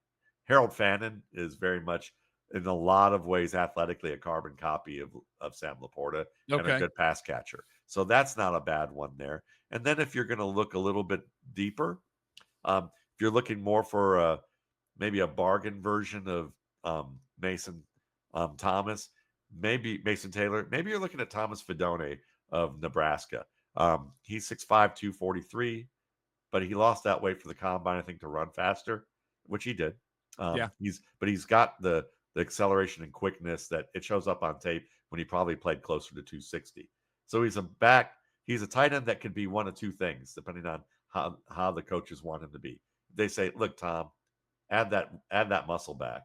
[SPEAKER 2] Harold Fannin is very much, in a lot of ways, athletically a carbon copy of Sam Laporta and a
[SPEAKER 1] Okay.
[SPEAKER 2] good pass catcher. So that's not a bad one there. And then if you're going to look a little bit deeper, if you're looking more for maybe a bargain version of Mason Thomas, maybe Mason Taylor, maybe you're looking at Thomas Fidone of Nebraska. He's 6'5", 243, but he lost that weight for the combine, I think, to run faster, which he did.
[SPEAKER 1] Yeah.
[SPEAKER 2] He's got the acceleration and quickness that it shows up on tape when he probably played closer to 260. So he's a tight end that can be one of two things, depending on how the coaches want him to be. They say, look, Tom, add that muscle back,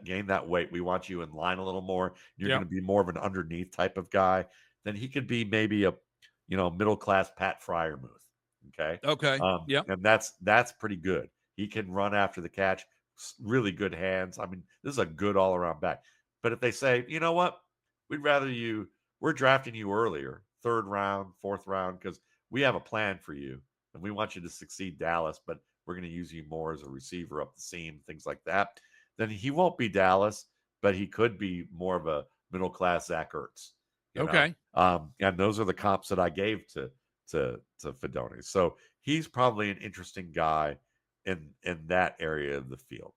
[SPEAKER 2] gain that weight. We want you in line a little more. You're
[SPEAKER 1] Yeah.
[SPEAKER 2] going to be more of an underneath type of guy. Then he could be maybe a middle class Pat Fryermuth. Okay.
[SPEAKER 1] Okay. Yeah.
[SPEAKER 2] And that's pretty good. He can run after the catch, really good hands. I mean, this is a good all around back. But if they say, you know what, we're drafting you earlier, 3rd round, 4th round, because we have a plan for you and we want you to succeed, Dallas, but we're going to use you more as a receiver up the seam, things like that. Then he won't be Dallas, but he could be more of a middle class Zach Ertz.
[SPEAKER 1] Okay.
[SPEAKER 2] And those are the comps that I gave to Fidone. So he's probably an interesting guy in that area of the field.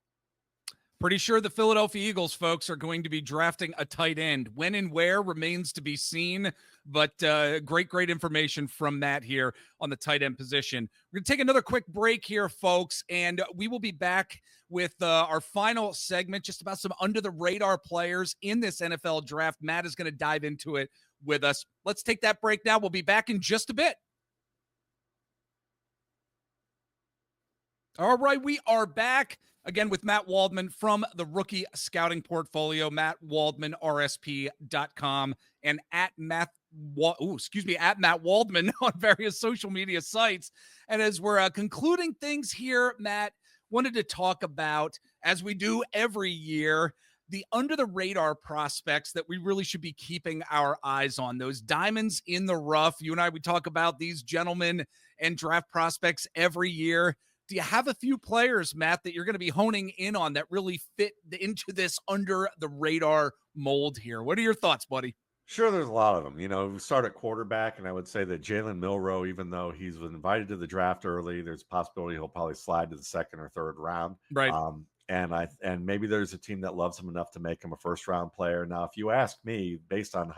[SPEAKER 1] Pretty sure the Philadelphia Eagles folks are going to be drafting a tight end. When and where remains to be seen, but great information from Matt here on the tight end position. We're going to take another quick break here, folks, and we will be back with our final segment, just about some under-the-radar players in this NFL draft. Matt is going to dive into it with us. Let's take that break now. We'll be back in just a bit. All right, we are back again with Matt Waldman from the Rookie Scouting Portfolio, MattWaldmanRSP.com, and at Matt Waldman on various social media sites. And as we're concluding things here, Matt, wanted to talk about, as we do every year, the under the radar prospects that we really should be keeping our eyes on, those diamonds in the rough. You and I, we talk about these gentlemen and draft prospects every year. Do you have a few players, Matt, that you're going to be honing in on that really fit into this under the radar mold here? What are your thoughts, buddy?
[SPEAKER 2] Sure, there's a lot of them. We start at quarterback, and I would say that Jalen Milroe, even though he's been invited to the draft early, there's a possibility he'll probably slide to the second or third round.
[SPEAKER 1] Right.
[SPEAKER 2] And maybe there's a team that loves him enough to make him a first round player. Now, if you ask me, based on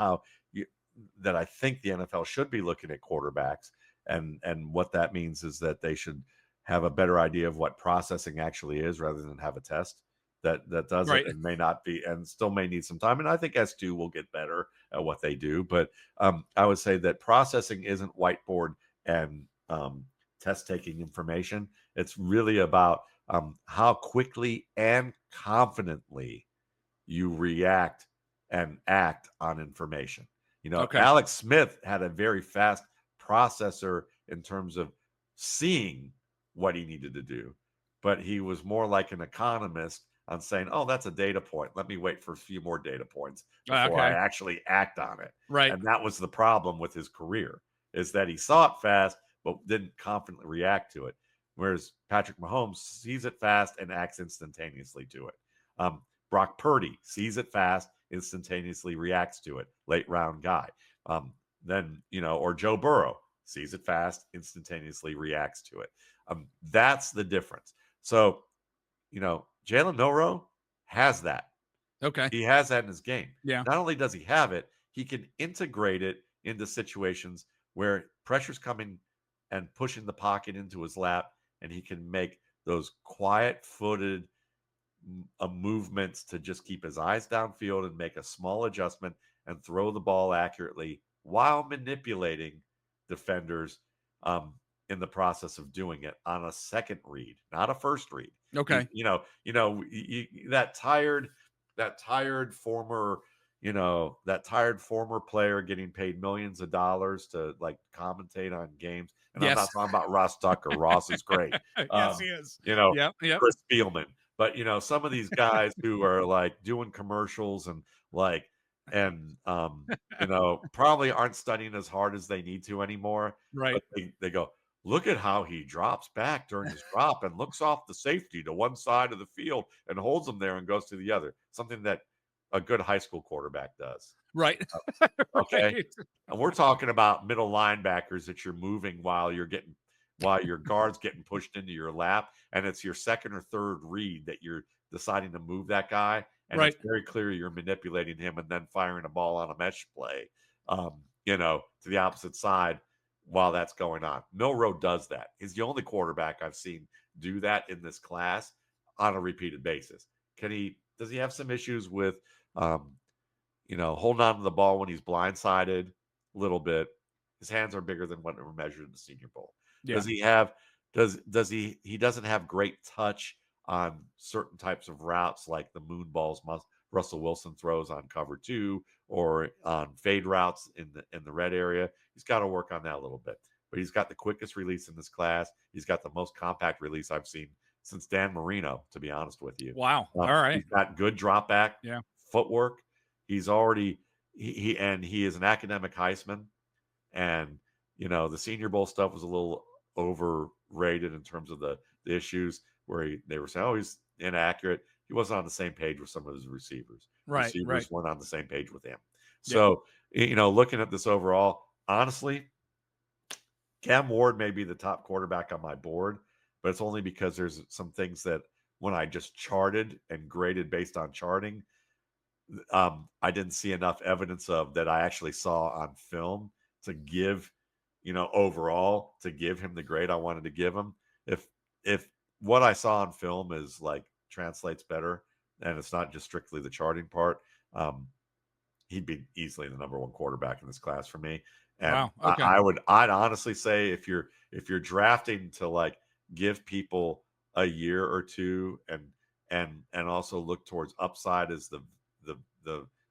[SPEAKER 2] that I think the NFL should be looking at quarterbacks, and what that means is that they should have a better idea of what processing actually is rather than have a test that does
[SPEAKER 1] Right.
[SPEAKER 2] it, and may not be, and still may need some time. And I think S2 will get better at what they do. But I would say that processing isn't whiteboard and test taking information. It's really about how quickly and confidently you react and act on information.
[SPEAKER 1] Okay.
[SPEAKER 2] Alex Smith had a very fast processor in terms of seeing what he needed to do, but he was more like an economist on saying, oh, that's a data point. Let me wait for a few more data points before I actually act on it.
[SPEAKER 1] Right.
[SPEAKER 2] And that was the problem with his career, is that he saw it fast, but didn't confidently react to it. Whereas Patrick Mahomes sees it fast and acts instantaneously to it. Brock Purdy sees it fast, instantaneously reacts to it. Late round guy. Or Joe Burrow sees it fast, instantaneously reacts to it. That's the difference. So, Jalen Milroe has that.
[SPEAKER 1] Okay.
[SPEAKER 2] He has that in his game.
[SPEAKER 1] Yeah.
[SPEAKER 2] Not only does he have it, he can integrate it into situations where pressure's coming and pushing the pocket into his lap, and he can make those quiet-footed movements to just keep his eyes downfield and make a small adjustment and throw the ball accurately while manipulating defenders in the process of doing it on a second read, not a first read.
[SPEAKER 1] Okay.
[SPEAKER 2] That tired former player getting paid millions of dollars to like commentate on games. And
[SPEAKER 1] Yes.
[SPEAKER 2] I'm not talking about Ross Tucker. Ross is great.
[SPEAKER 1] Yes, he is.
[SPEAKER 2] Yep. Chris Spielman. But some of these guys who are like doing commercials and probably aren't studying as hard as they need to anymore.
[SPEAKER 1] Right.
[SPEAKER 2] But they go, look at how he drops back during his drop and looks off the safety to one side of the field and holds them there and goes to the other. Something that a good high school quarterback does.
[SPEAKER 1] Right.
[SPEAKER 2] Okay.
[SPEAKER 1] Right.
[SPEAKER 2] And we're talking about middle linebackers that you're moving while your guard's getting pushed into your lap, and it's your second or third read that you're deciding to move that guy. And
[SPEAKER 1] Right.
[SPEAKER 2] It's very clear you're manipulating him and then firing a ball on a mesh play, to the opposite side while that's going on. Milroe does that. He's the only quarterback I've seen do that in this class on a repeated basis. Does he have some issues with, holding on to the ball when he's blindsided a little bit? His hands are bigger than what were measured in the Senior Bowl.
[SPEAKER 1] Yeah.
[SPEAKER 2] Does he have, he doesn't have great touch on certain types of routes like the moon balls Russell Wilson throws on cover 2 or on fade routes in the red area. He's got to work on that a little bit. But he's got the quickest release in this class. He's got the most compact release I've seen since Dan Marino, to be honest with you.
[SPEAKER 1] Wow. All right.
[SPEAKER 2] He's got good drop back footwork. He's already he is an academic Heisman. And the Senior Bowl stuff was a little overrated in terms of the issues where they were saying, oh, he's inaccurate. He wasn't on the same page with some of his receivers.
[SPEAKER 1] Right.
[SPEAKER 2] Receivers weren't on the same page with him. So, looking at this overall, honestly, Cam Ward may be the top quarterback on my board, but it's only because there's some things that when I just charted and graded based on charting, I didn't see enough evidence of that I actually saw on film to give, overall, to give him the grade I wanted to give him. If what I saw on film is like translates better, and it's not just strictly the charting part, he'd be easily the number one quarterback in this class for me. And
[SPEAKER 1] Wow. Okay.
[SPEAKER 2] I'd honestly say if you're drafting to like give people a year or two and also look towards upside as the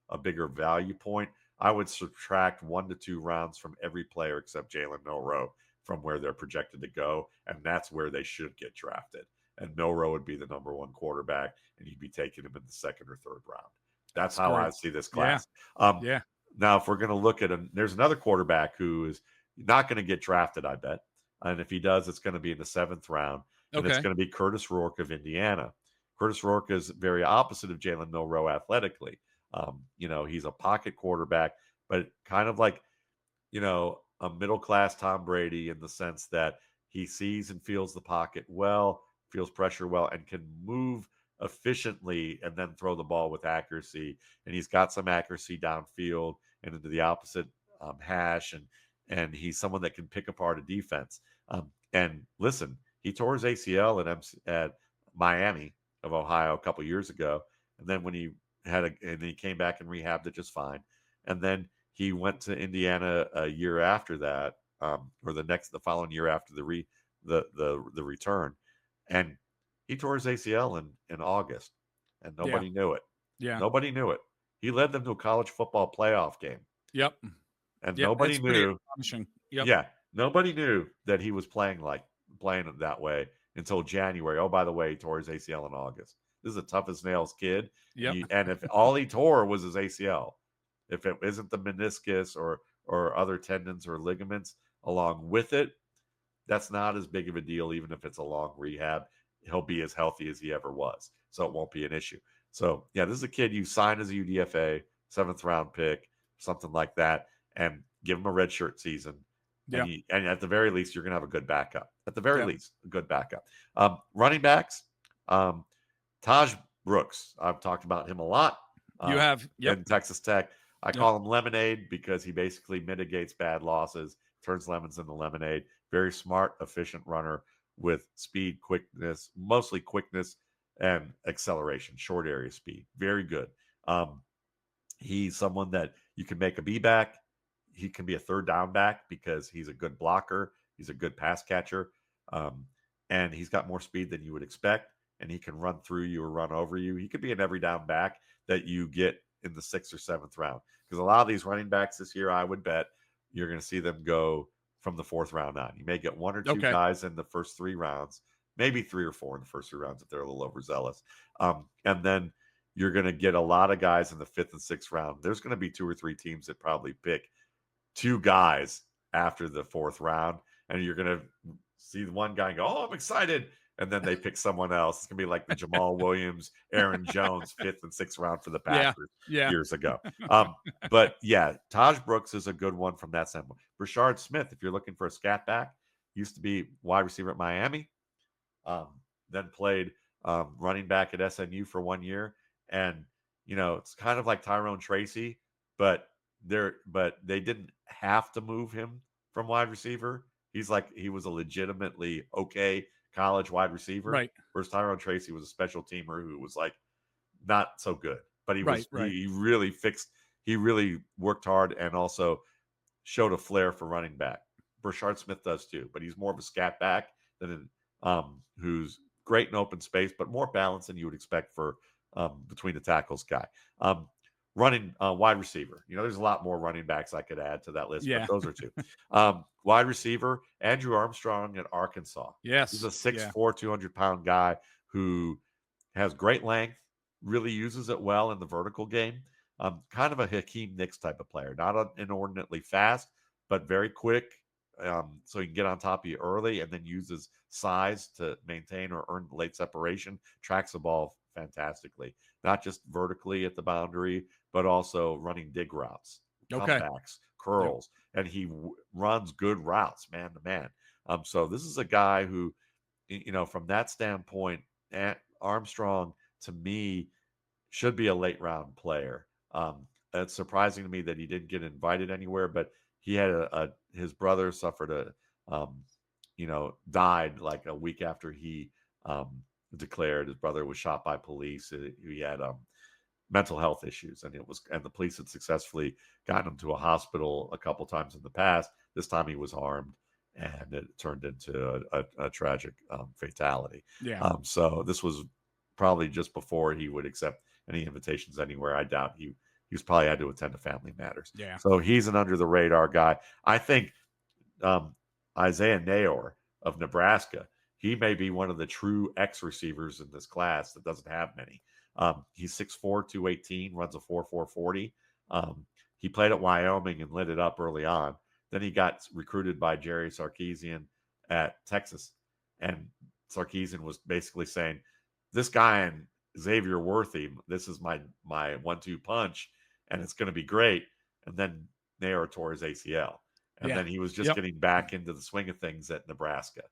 [SPEAKER 2] a bigger value point, I would subtract 1 to 2 rounds from every player except Jalen Milroe from where they're projected to go, and that's where they should get drafted. And Milroe would be the number one quarterback, and you'd be taking him in the second or third round. That's
[SPEAKER 1] That's
[SPEAKER 2] how I
[SPEAKER 1] great.
[SPEAKER 2] see this
[SPEAKER 1] Yeah.
[SPEAKER 2] class. Um,
[SPEAKER 1] Yeah.
[SPEAKER 2] Now, if we're going to look at there's another quarterback who is not going to get drafted, I bet. And if he does, it's going to be in the 7th round, and it's
[SPEAKER 1] Okay.
[SPEAKER 2] going to be Curtis Rourke of Indiana. Curtis Rourke is very opposite of Jalen Milroe athletically. He's a pocket quarterback, but kind of like, a middle class Tom Brady in the sense that he sees and feels the pocket well, feels pressure well, and can move efficiently and then throw the ball with accuracy. And he's got some accuracy downfield and into the opposite hash, and he's someone that can pick apart a defense. And listen, he tore his ACL at Miami of Ohio a couple years ago, and then when and he came back and rehabbed it just fine, and then he went to Indiana a year after that, or the following year after the return, and he tore his ACL in August, and
[SPEAKER 1] Yeah.
[SPEAKER 2] nobody knew it.
[SPEAKER 1] Yeah.
[SPEAKER 2] Nobody knew it. He led them to a college football playoff game,
[SPEAKER 1] Yep.
[SPEAKER 2] and
[SPEAKER 1] Yep.
[SPEAKER 2] nobody
[SPEAKER 1] It's pretty
[SPEAKER 2] knew.
[SPEAKER 1] astonishing. Yep.
[SPEAKER 2] Yeah, nobody knew that he was playing it that way until January. Oh, by the way, he tore his ACL in August. This is a tough as nails kid,
[SPEAKER 1] Yep.
[SPEAKER 2] and if all he tore was his ACL, if it isn't the meniscus or other tendons or ligaments along with it, that's not as big of a deal. Even if it's a long rehab, he'll be as healthy as he ever was, so it won't be an issue. So yeah, this is a kid you signed as a UDFA 7th round pick, something like that, and give him a redshirt season.
[SPEAKER 1] Yeah.
[SPEAKER 2] And at the very least, you're going to have a good backup. At the very
[SPEAKER 1] Yeah.
[SPEAKER 2] least, a good backup. Running backs, um, Taj Brooks. I've talked about him a lot
[SPEAKER 1] You have. Yep.
[SPEAKER 2] in Texas Tech. I
[SPEAKER 1] Yep.
[SPEAKER 2] call him Lemonade because he basically mitigates bad losses, turns lemons into lemonade. Very smart, efficient runner with speed, quickness, mostly quickness and acceleration, short area speed. Very good. Um, he's someone that you can make a B back. He can be a third down back because he's a good blocker. He's a good pass catcher. Um, and he's got more speed than you would expect. And he can run through you or run over you. He could be an every down back that you get in the 6th or 7th round. Because a lot of these running backs this year, I would bet you're going to see them go from the 4th round on. You may get 1 or 2
[SPEAKER 1] Okay.
[SPEAKER 2] guys in the first 3 rounds, maybe 3 or 4 in the first 3 rounds if they're a little overzealous. And then you're going to get a lot of guys in the 5th and 6th round. There's going to be 2 or 3 teams that probably pick 2 guys after the 4th round, and you're going to see the one guy and go, "Oh, I'm excited," and then they pick someone else. It's going to be like the Jamal Williams, Aaron Jones 5th and 6th round for the
[SPEAKER 1] Yeah.
[SPEAKER 2] Packers
[SPEAKER 1] Yeah.
[SPEAKER 2] years ago. But yeah, Taj Brooks is a good one from that standpoint. Brashard Smith, if you're looking for a scat back, used to be wide receiver at Miami, then played running back at SMU for 1 year, and it's kind of like Tyrone Tracy, but they didn't have to move him from wide receiver. He was a legitimately okay college wide receiver,
[SPEAKER 1] Right.
[SPEAKER 2] whereas Tyrone Tracy was a special teamer who was like not so good, but
[SPEAKER 1] Right. Right.
[SPEAKER 2] he really worked hard and also showed a flair for running back. Brashard Smith does too, but he's more of a scat back than who's great in open space, but more balanced than you would expect for between the tackles guy. Running wide receiver. There's a lot more running backs I could add to that list,
[SPEAKER 1] Yeah.
[SPEAKER 2] but those are 2. Wide receiver, Andrew Armstrong at Arkansas. He's
[SPEAKER 1] Yes.
[SPEAKER 2] a 6'4",
[SPEAKER 1] Yeah.
[SPEAKER 2] 200-pound guy who has great length, really uses it well in the vertical game. Kind of a Hakeem Nicks type of player, not inordinately fast, but very quick. So he can get on top of you early and then uses size to maintain or earn late separation, tracks the ball fantastically, not just vertically at the boundary, but also running dig routes,
[SPEAKER 1] Okay.
[SPEAKER 2] comebacks,
[SPEAKER 1] Yep.
[SPEAKER 2] curls, and he runs good routes, man to man. So this is a guy who, from that standpoint, Armstrong to me should be a late round player. It's surprising to me that he didn't get invited anywhere, but he had his brother suffered died like a week after he declared. His brother was shot by police. He had mental health issues, and the police had successfully gotten him to a hospital a couple times in the past. This time he was armed, and it turned into a tragic fatality.
[SPEAKER 1] Yeah.
[SPEAKER 2] So this was probably just before he would accept any invitations anywhere. I doubt he was probably had to attend to family matters.
[SPEAKER 1] Yeah.
[SPEAKER 2] So he's an under the radar guy. I think Isaiah Nayor of Nebraska, he may be one of the true X receivers in this class that doesn't have many. He's 6'4", 218, runs a 4.4 40. He played at Wyoming and lit it up early on. Then he got recruited by Jerry Sarkisian at Texas. And Sarkisian was basically saying, this guy and Xavier Worthy, this is my 1-2 punch, and it's going to be great. And then Nayor tore his ACL. And then he was just getting back into the swing of things at Nebraska.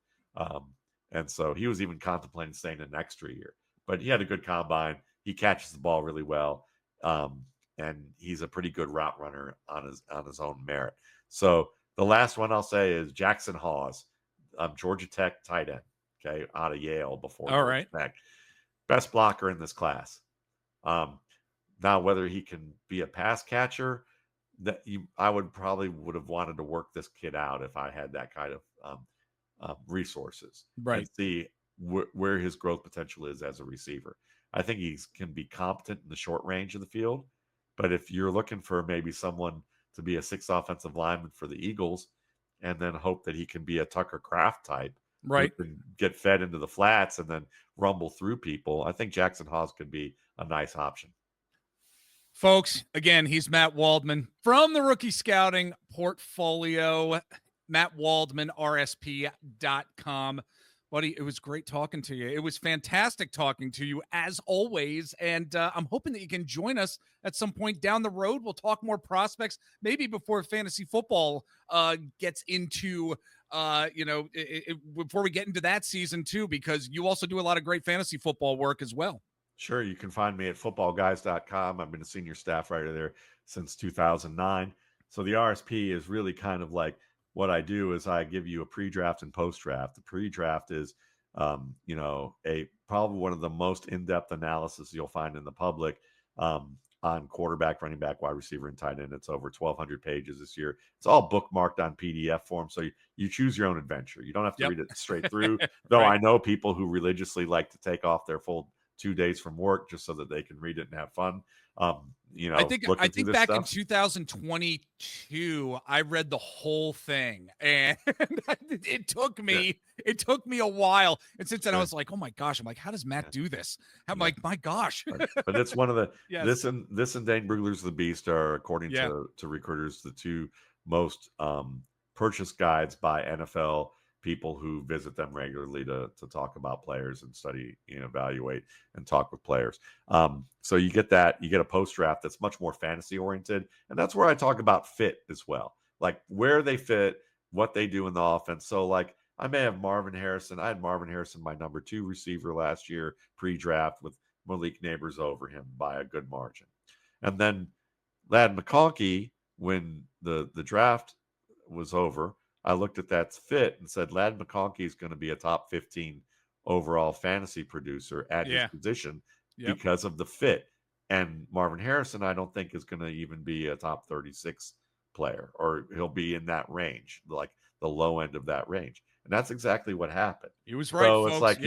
[SPEAKER 2] And so he was even contemplating staying an extra year. But he had a good combine. He catches the ball really well. And he's a pretty good route runner on his own merit. So the last one I'll say is Jackson Hawes, Georgia Tech tight end, okay, out of Yale before Georgia Tech. Best blocker in this class. Now, whether he can be a pass catcher, I would have wanted to work this kid out if I had that kind of resources, and see where his growth potential is as a receiver. I think he can be competent in the short range of the field, but if you're looking for maybe someone to be a 6th offensive lineman for the Eagles, and then hope that he can be a Tucker Kraft type,
[SPEAKER 1] right,
[SPEAKER 2] who can get fed into the flats and then rumble through people, I think Jackson Hawes could be a nice option.
[SPEAKER 1] Folks, again, he's Matt Waldman from the Rookie Scouting Portfolio. Matt Waldman, RSP.com. Buddy, it was great talking to you. It was fantastic talking to you, as always. And I'm hoping that you can join us at some point down the road. We'll talk more prospects, maybe before fantasy football gets into, before we get into that season too, because you also do a lot of great fantasy football work as well.
[SPEAKER 2] Sure. You can find me at footballguys.com. I've been a senior staff writer there since 2009. So the RSP is really kind of like, what I do is I give you a pre-draft and post-draft. The pre-draft is, probably one of the most in-depth analysis you'll find in the public on quarterback, running back, wide receiver, and tight end. It's over 1,200 pages this year. It's all bookmarked on PDF form, so you choose your own adventure. You don't have to read it straight through, though I know people who religiously like to take off their full 2 days from work just so that they can read it and have fun. I think
[SPEAKER 1] back in 2022, I read the whole thing, and it took me a while. And since then, I was like, oh my gosh, I'm like, how does Matt do this? I'm like, my gosh.
[SPEAKER 2] But it's one of the this and Dane Brugler's The Beast are, according to recruiters, the two most purchased guides by NFL people who visit them regularly to talk about players and study, evaluate and talk with players. So you get a post draft that's much more fantasy oriented. And that's where I talk about fit as well, like where they fit, what they do in the offense. So like I may have Marvin Harrison. I had Marvin Harrison, my number 2 receiver last year, pre-draft, with Malik Neighbors over him by a good margin. And then Ladd McConkey, when the draft was over, I looked at that fit and said, Ladd McConkey is going to be a top 15 overall fantasy producer at his position because of the fit. And Marvin Harrison, I don't think is going to even be a top 36 player, or he'll be in that range, like the low end of that range. And that's exactly what happened.
[SPEAKER 1] He was right.
[SPEAKER 2] So
[SPEAKER 1] folks.
[SPEAKER 2] it's like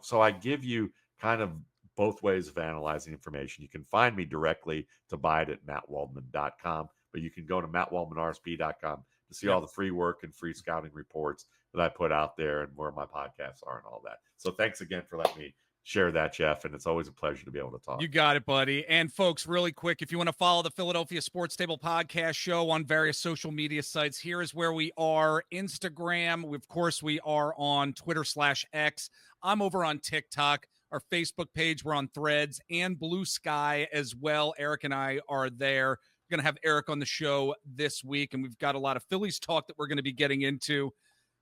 [SPEAKER 2] so I give you kind of both ways of analyzing information. You can find me directly to buy it at mattwaldman.com, but you can go to mattwaldmanrsp.com to see all the free work and free scouting reports that I put out there and where my podcasts are and all that. So thanks again for letting me share that, Jeff. And it's always a pleasure to be able to talk.
[SPEAKER 1] You got it, buddy. And folks, really quick, if you want to follow the Philadelphia Sports Table podcast show on various social media sites, here is where we are. Instagram. Of course, we are on Twitter/X. I'm over on TikTok. Our Facebook page, we're on Threads and Blue Sky as well. Eric and I are there. Going to have Eric on the show this week, and we've got a lot of Phillies talk that we're going to be getting into.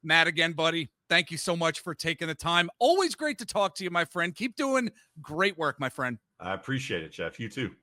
[SPEAKER 1] Matt, again, buddy, thank you so much for taking the time. Always great to talk to you, my friend. Keep doing great work, my friend.
[SPEAKER 2] I appreciate it, Jeff. You too.